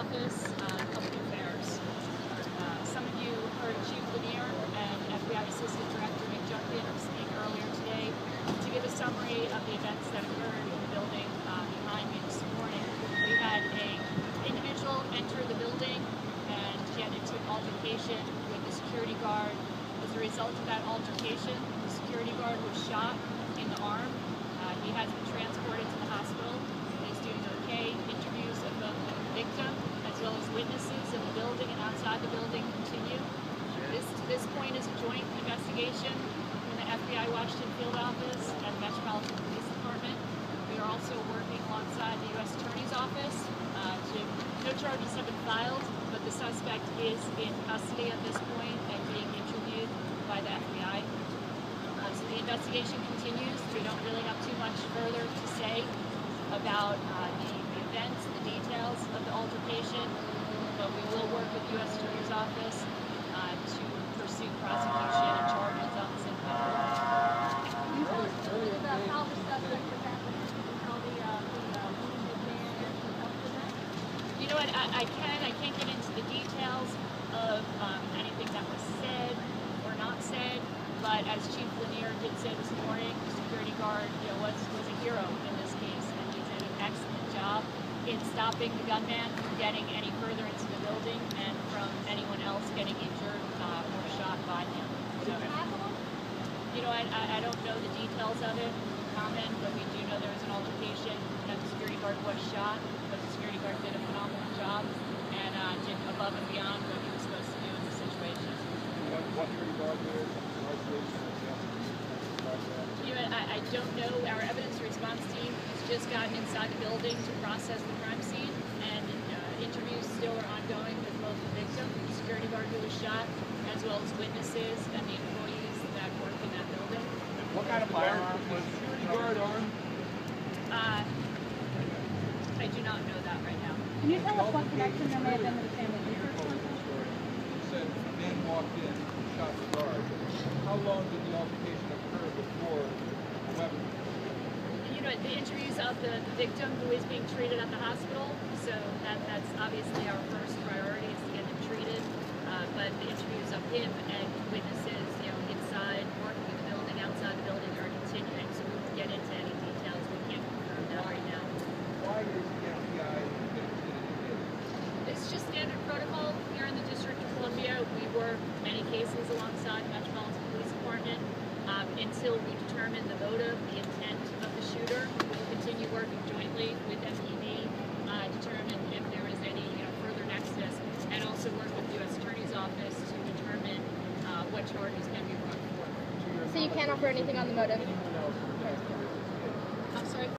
Office, a couple of affairs. Some of you heard Chief Lanier and FBI Assistant Director Nick Junkin speak earlier today to give a summary of the events that occurred in the building behind me this morning. We had an individual enter the building and get into an altercation with the security guard. As a result of that altercation, the security guard was shot in the arm. He has been transported to the hospital. He's doing okay. Interviews of both the victim as well as witnesses in the building and outside the building continue. This point is a joint investigation from the FBI Washington Field Office and the Metropolitan Police Department. We are also working alongside the U.S. Attorney's Office. No charges have been filed, but the suspect is in custody at this point and being interviewed by the FBI. So the investigation continues. We don't really have too much further to say about the events, the details of the altercation, but we will work with the U.S. Attorney's Office to pursue prosecution and charges on this individual. Can you tell us a little bit about how the suspect was apprehended and how the wounded man actually helped in that? You know what, I can't get into the details of anything that was said or not said, but as Chief Lanier did say this morning, the security guard was a hero in this case, and he did an excellent job in stopping the gunman from getting any further into the building and from anyone else getting injured or shot by him. So, you know, I don't know the details of it, comment, but we do know there was an altercation and the security guard was shot, but the security guard did a phenomenal job and did above and beyond what he was supposed to do in the situation. What security guard there? You know, I don't know. Our evidence response team has just gotten inside the building to process the crime scene, and interviews still are ongoing with both the victim, the security guard who was shot, as well as witnesses and the employees that work in that building. What kind of firearm was the security guard armed? I do not know that right now. Can you tell us what connection there may have been to the family research center? You said a man walked in and shot the guard. How long did the altercation occur before the weapon? You know, the interviews of the victim who is being treated at the hospital, so that's obviously our first priority is to get him treated. But the interviews of him and witnesses, inside, working in the building, outside the building are continuing, so we won't get into any details. We can't confirm that right now. Why is the FBI interested in this? It's just standard protocol here in the District of Columbia. We work many cases alongside the Metropolitan Police Department until we determine the motive, the intent of the shooter. We'll continue working jointly with MPD, determine if there is any further nexus, and also work with the U.S. Attorney's Office to determine what charges can be brought forward. So you can't offer anything on the motive? I'm sorry?